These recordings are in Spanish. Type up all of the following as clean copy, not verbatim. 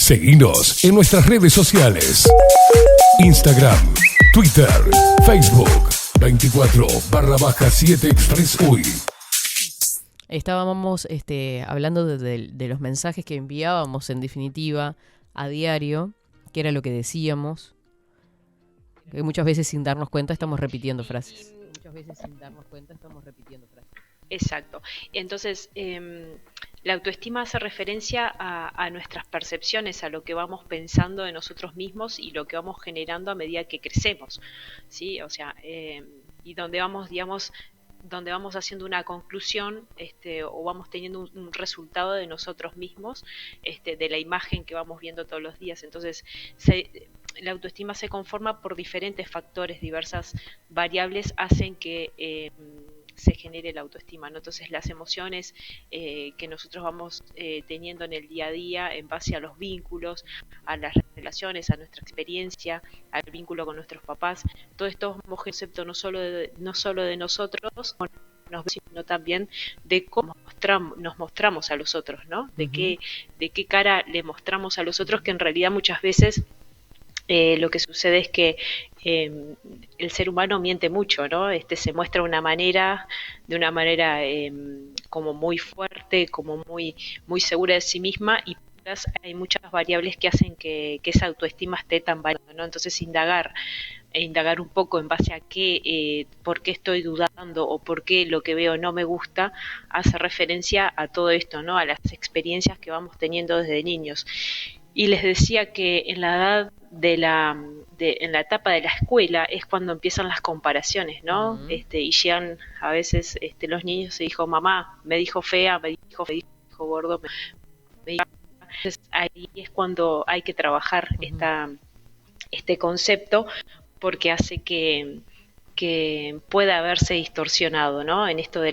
Seguinos en nuestras redes sociales. Instagram, Twitter, Facebook, 24/7 Express UI. Estábamos hablando de los mensajes que enviábamos, en definitiva, a diario, que era lo que decíamos, que muchas veces sin darnos cuenta estamos repitiendo frases. Exacto. Entonces, la autoestima hace referencia a nuestras percepciones, a lo que vamos pensando de nosotros mismos y lo que vamos generando a medida que crecemos, ¿sí? O sea, y donde vamos, digamos, donde vamos haciendo una conclusión, o vamos teniendo un resultado de nosotros mismos, de la imagen que vamos viendo todos los días. Entonces, la autoestima se conforma por diferentes factores, diversas variables hacen que se genere la autoestima, ¿no? Entonces las emociones que nosotros vamos teniendo en el día a día en base a los vínculos, a las relaciones, a nuestra experiencia, al vínculo con nuestros papás, todo esto es un concepto no solo de nosotros, sino también de cómo nos mostramos a los otros, ¿no? De qué cara le mostramos a los otros, que en realidad muchas veces lo que sucede es que el ser humano miente mucho, ¿no? Se muestra de una manera como muy fuerte, como muy segura de sí misma, y hay muchas variables que hacen que esa autoestima esté tan baja, ¿no? Entonces indagar un poco en base a qué, por qué estoy dudando o por qué lo que veo no me gusta, hace referencia a todo esto, ¿no? A las experiencias que vamos teniendo desde niños. Y les decía que en la edad en la etapa de la escuela es cuando empiezan las comparaciones, ¿no? Y llegan a veces los niños y dijo, mamá, me dijo fea, me dijo gordo, me dijo... Entonces ahí es cuando hay que trabajar este concepto, porque hace que pueda haberse distorsionado, ¿no? En esto de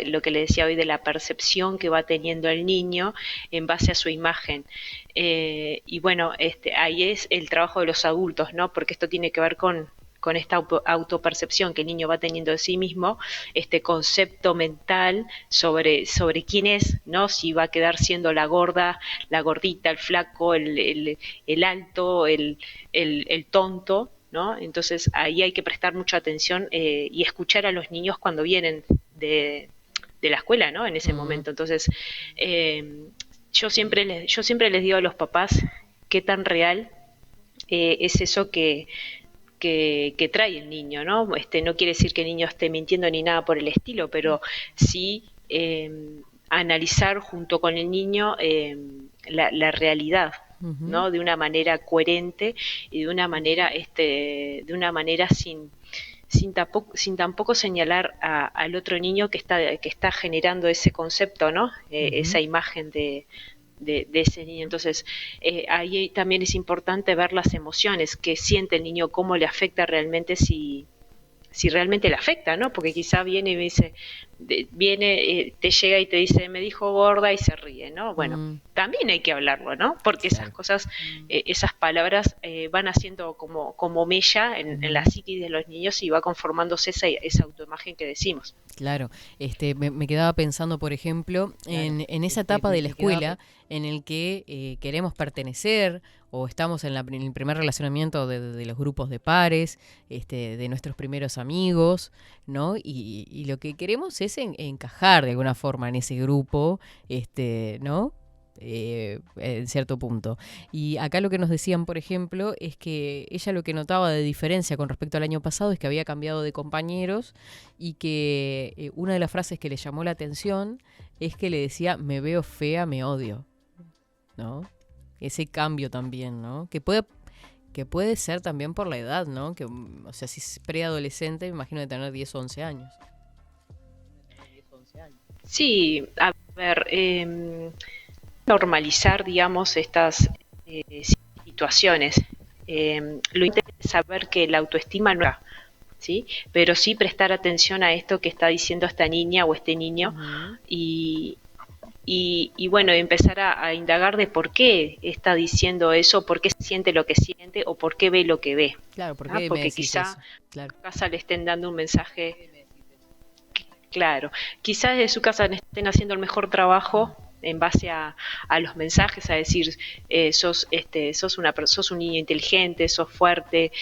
lo que le decía hoy, de la percepción que va teniendo el niño en base a su imagen. Y bueno, ahí es el trabajo de los adultos, ¿no? Porque esto tiene que ver con esta autopercepción que el niño va teniendo de sí mismo, este concepto mental sobre quién es, ¿no? Si va a quedar siendo la gorda, la gordita, el flaco, el alto, el tonto, ¿no? Entonces ahí hay que prestar mucha atención y escuchar a los niños cuando vienen de la escuela, ¿no? En ese momento. Entonces, yo siempre les digo a los papás qué tan real es eso que trae el niño, ¿no? No quiere decir que el niño esté mintiendo ni nada por el estilo, pero sí analizar junto con el niño la realidad, ¿no? De una manera coherente y de una manera sin tampoco señalar al otro niño que está generando ese concepto, ¿no? Esa imagen de ese niño. Entonces, ahí también es importante ver las emociones que siente el niño, cómo le afecta realmente, si realmente le afecta, ¿no? Porque quizá viene y me dice, te llega y te dice, me dijo gorda, y se ríe, ¿no? Bueno, también hay que hablarlo, ¿no? Porque esas cosas, esas palabras van haciendo como mella en la psiquis de los niños y va conformándose esa autoimagen que decimos. Claro, me quedaba pensando, por ejemplo, en esa etapa de la escuela en el que queremos pertenecer o estamos en el primer relacionamiento de los grupos de pares, de nuestros primeros amigos, ¿no? Y lo que queremos es encajar de alguna forma en ese grupo, ¿no? En cierto punto. Y acá lo que nos decían, por ejemplo, es que ella lo que notaba de diferencia con respecto al año pasado es que había cambiado de compañeros y que una de las frases que le llamó la atención es que le decía, me veo fea, me odio, ¿no? Ese cambio también, ¿no? Que puede ser también por la edad, ¿no? Que, o sea, si es preadolescente, me imagino de tener 10 o 11 años. Sí, a ver, normalizar, digamos, estas situaciones. Lo importante es saber que la autoestima no es, ¿sí? Pero sí prestar atención a esto que está diciendo esta niña o este niño y bueno, empezar a indagar de por qué está diciendo eso, por qué siente lo que siente o por qué ve lo que ve. Claro, porque quizá claro. en casa le estén dando un mensaje, claro, quizás desde su casa estén haciendo el mejor trabajo en base a los mensajes, a decir, sos un niño inteligente, sos fuerte,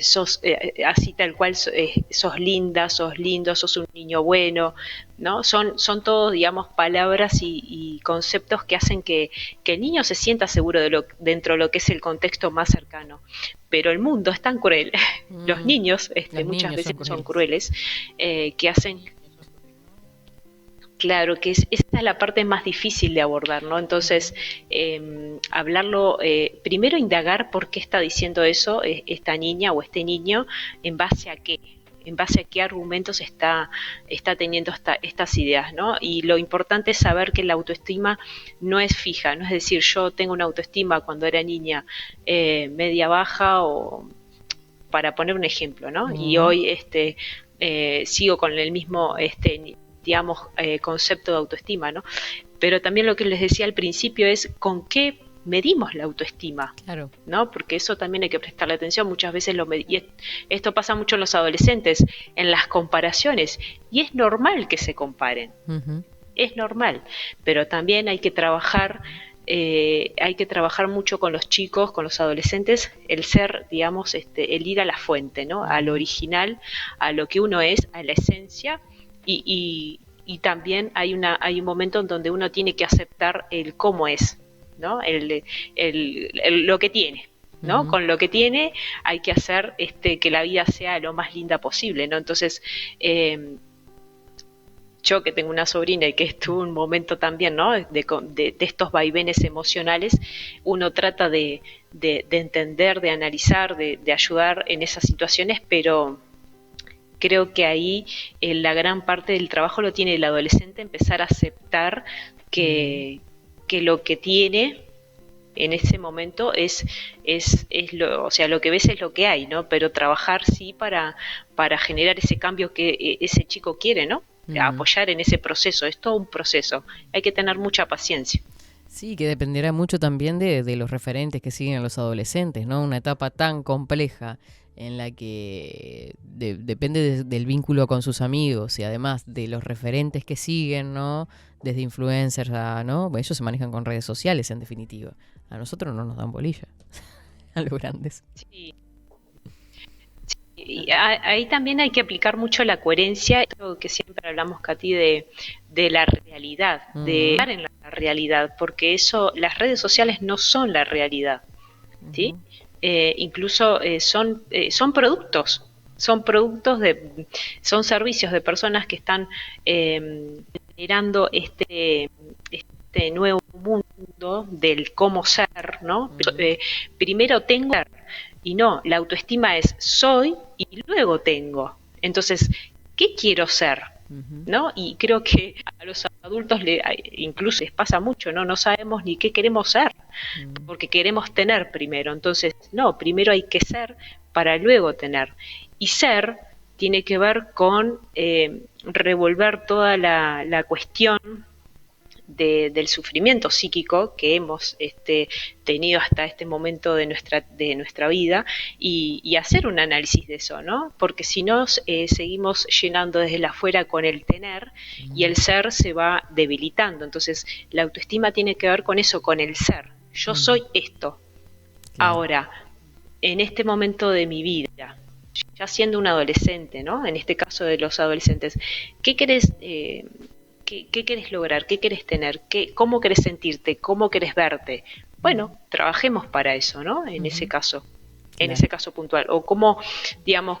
sos así tal cual, sos linda, sos lindo, sos un niño bueno, ¿no? Son todos, digamos, palabras y conceptos que hacen que el niño se sienta seguro dentro de lo que es el contexto más cercano. Pero el mundo es tan cruel, los niños muchas veces son crueles, que hacen... Claro, que esa es la parte más difícil de abordar, ¿no? Entonces, hablarlo, primero indagar por qué está diciendo eso esta niña o este niño, en base a qué argumentos está teniendo estas ideas, ¿no? Y lo importante es saber que la autoestima no es fija, no es decir, yo tengo una autoestima cuando era niña media baja, o para poner un ejemplo, ¿no? Y hoy sigo con el mismo digamos, concepto de autoestima, ¿no? Pero también lo que les decía al principio es con qué medimos la autoestima, claro, ¿no? Porque eso también hay que prestarle atención. Muchas veces y esto pasa mucho en los adolescentes, en las comparaciones, y es normal que se comparen, es normal, pero también hay que trabajar mucho con los chicos, con los adolescentes, el ser, digamos, el ir a la fuente, ¿no? Al original, a lo que uno es, a la esencia. Y también hay un momento en donde uno tiene que aceptar el cómo es, ¿no? Lo que tiene, ¿no? Con lo que tiene hay que hacer que la vida sea lo más linda posible, ¿no? Entonces, yo que tengo una sobrina y que estuvo un momento también, ¿no? de estos vaivenes emocionales, uno trata de entender, de analizar, de ayudar en esas situaciones, pero creo que ahí la gran parte del trabajo lo tiene el adolescente, empezar a aceptar que lo que tiene en ese momento es o sea, lo que ves es lo que hay, ¿no? Pero trabajar sí para generar ese cambio que ese chico quiere, ¿no? Apoyar en ese proceso, es todo un proceso, hay que tener mucha paciencia. Sí, que dependerá mucho también de los referentes que siguen a los adolescentes, ¿no? Una etapa tan compleja en la que depende del vínculo con sus amigos y además de los referentes que siguen, ¿no? Desde influencers a, ¿no? Ellos se manejan con redes sociales, en definitiva. A nosotros no nos dan bolilla, a los grandes. Sí. Y ahí también hay que aplicar mucho la coherencia, esto que siempre hablamos, Katy, de la realidad, de estar en la realidad, porque las redes sociales no son la realidad, ¿sí? Incluso son productos, son servicios de personas que están generando este nuevo mundo del cómo ser, ¿no? Primero tengo que ser, y no, la autoestima es soy y luego tengo. Entonces, ¿qué quiero ser? ¿No? Y creo que a los adultos incluso les pasa mucho, ¿no? No sabemos ni qué queremos ser, porque queremos tener primero. Entonces, no, primero hay que ser para luego tener. Y ser tiene que ver con revolver toda la cuestión del sufrimiento psíquico que hemos tenido hasta este momento de nuestra vida, y hacer un análisis de eso, ¿no? Porque si no, seguimos llenando desde el afuera con el tener, y el ser se va debilitando. Entonces, la autoestima tiene que ver con eso, con el ser. Yo soy esto. Claro. Ahora, en este momento de mi vida, ya siendo un adolescente, ¿no? En este caso de los adolescentes, ¿qué querés ¿Qué querés lograr? ¿Qué querés tener? ¿Cómo querés sentirte? ¿Cómo querés verte? Bueno, trabajemos para eso, ¿no? En ese caso, en ese caso puntual. O cómo, digamos,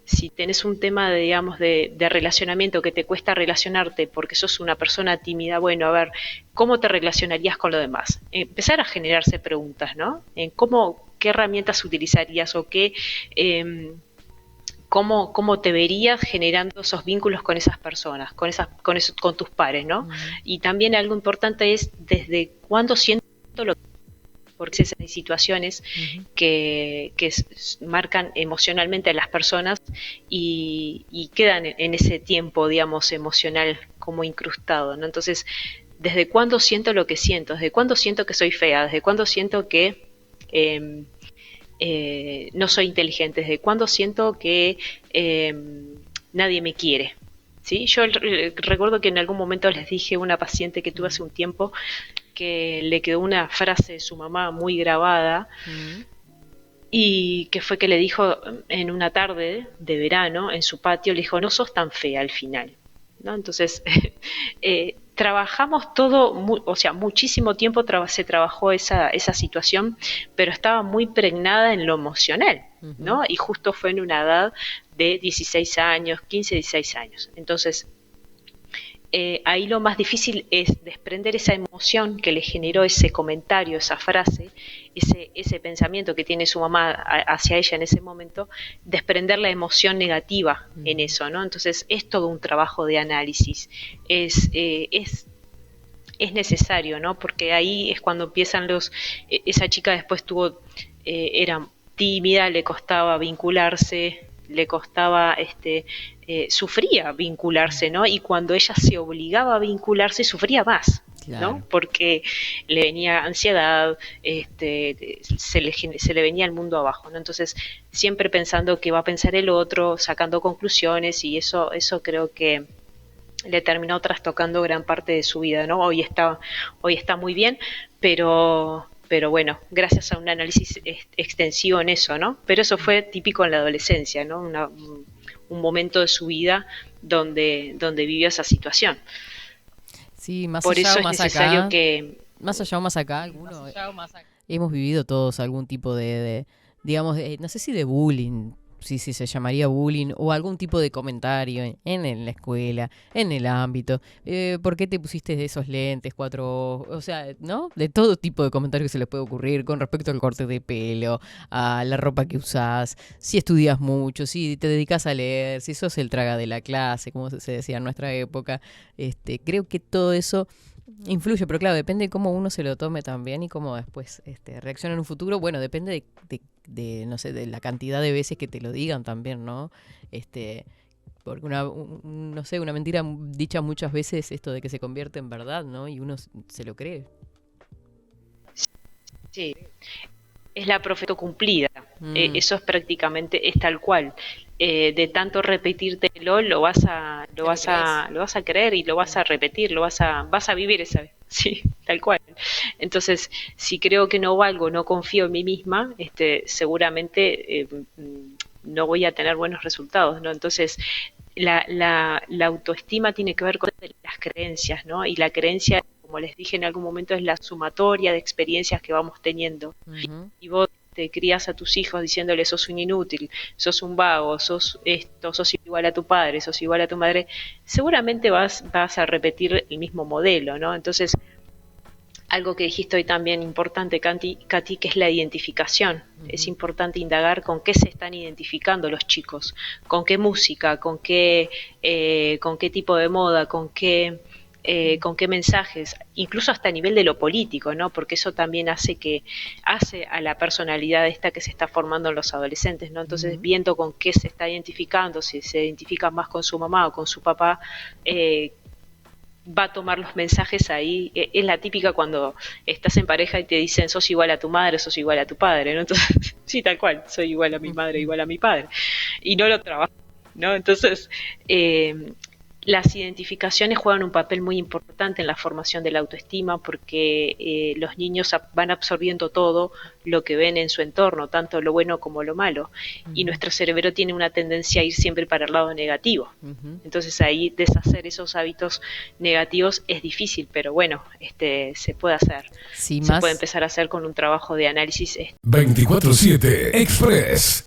si tenés un tema de relacionamiento que te cuesta relacionarte porque sos una persona tímida, bueno, a ver, ¿cómo te relacionarías con lo demás? Empezar a generarse preguntas, ¿no? ¿Qué herramientas utilizarías o qué... ¿Cómo te verías generando esos vínculos con esas personas, con tus pares, ¿no? Y también algo importante es desde cuándo siento lo que... Porque hay situaciones que marcan emocionalmente a las personas y quedan en ese tiempo, digamos, emocional como incrustado, ¿no? Entonces, ¿desde cuándo siento lo que siento? ¿Desde cuándo siento que soy fea? ¿Desde cuándo siento que... no soy inteligente? ¿Desde cuándo siento que nadie me quiere? ¿sí? Yo recuerdo que en algún momento les dije a una paciente que tuve hace un tiempo que le quedó una frase de su mamá muy grabada y que fue que le dijo en una tarde de verano en su patio, le dijo, no sos tan fea al final, ¿no? Entonces, trabajamos todo, o sea, muchísimo tiempo se trabajó esa situación, pero estaba muy pregnada en lo emocional, ¿no? Y justo fue en una edad de 16 años, 15, 16 años. Entonces, ahí lo más difícil es desprender esa emoción que le generó ese comentario, esa frase, ese pensamiento que tiene su mamá hacia ella en ese momento, desprender la emoción negativa en eso, ¿no? Entonces es todo un trabajo de análisis, es necesario, ¿no? Porque ahí es cuando empiezan esa chica después era tímida, le costaba vincularse, le costaba, sufría vincularse, ¿no? Y cuando ella se obligaba a vincularse, sufría más, claro, ¿no? Porque le venía ansiedad, se le venía el mundo abajo, ¿no? Entonces, siempre pensando qué va a pensar el otro, sacando conclusiones, y eso creo que le terminó trastocando gran parte de su vida, ¿no? Hoy está muy bien, pero bueno, gracias a un análisis extensivo en eso, ¿no? Pero eso fue típico en la adolescencia, ¿no? Un momento de su vida donde vivió esa situación. Sí, más por allá eso o es más necesario acá, que... más allá o más acá, hemos vivido todos algún tipo digamos, no sé si de bullying, si se llamaría bullying, o algún tipo de comentario en la escuela, en el ámbito. ¿Por qué te pusiste esos lentes, 4 ojos? O sea, ¿no? De todo tipo de comentarios que se les puede ocurrir con respecto al corte de pelo, a la ropa que usás, si estudias mucho, si te dedicas a leer, si sos el traga de la clase, como se decía en nuestra época. Creo que todo eso influye, pero claro, depende de cómo uno se lo tome también y cómo después reacciona en un futuro. Bueno, depende de no sé, de la cantidad de veces que te lo digan también, ¿no? Porque no sé, una mentira dicha muchas veces, esto de que se convierte en verdad, ¿no? Y uno se lo cree. Sí, es la profecía cumplida. Eso es prácticamente, es tal cual. De tanto repetírtelo, lo vas a creer y lo vas a repetir, vas a vivir esa vez. Sí, tal cual. Entonces, si creo que no valgo, no confío en mí misma, seguramente no voy a tener buenos resultados, ¿no? Entonces, la autoestima tiene que ver con las creencias, ¿no? Y la creencia, como les dije en algún momento, es la sumatoria de experiencias que vamos teniendo. Y vos te crías a tus hijos diciéndoles sos un inútil, sos un vago, sos esto, sos igual a tu padre, sos igual a tu madre, seguramente vas a repetir el mismo modelo, ¿no? Entonces, algo que dijiste hoy también importante, Katy, que es la identificación. Es importante indagar con qué se están identificando los chicos, con qué música, con qué tipo de moda, con qué mensajes, incluso hasta a nivel de lo político, ¿no? Porque eso también hace a la personalidad esta que se está formando en los adolescentes, ¿no? Entonces, viendo con qué se está identificando, si se identifica más con su mamá o con su papá, va a tomar los mensajes ahí. Es la típica cuando estás en pareja y te dicen sos igual a tu madre, sos igual a tu padre, ¿no? Entonces, sí, tal cual, soy igual a mi madre, igual a mi padre, y no lo trabajo, ¿no? Entonces, las identificaciones juegan un papel muy importante en la formación de la autoestima porque los niños van absorbiendo todo lo que ven en su entorno, tanto lo bueno como lo malo, y nuestro cerebro tiene una tendencia a ir siempre para el lado negativo. Entonces ahí deshacer esos hábitos negativos es difícil, pero bueno, se puede hacer. Sí, se puede empezar a hacer con un trabajo de análisis. 24/7 Express.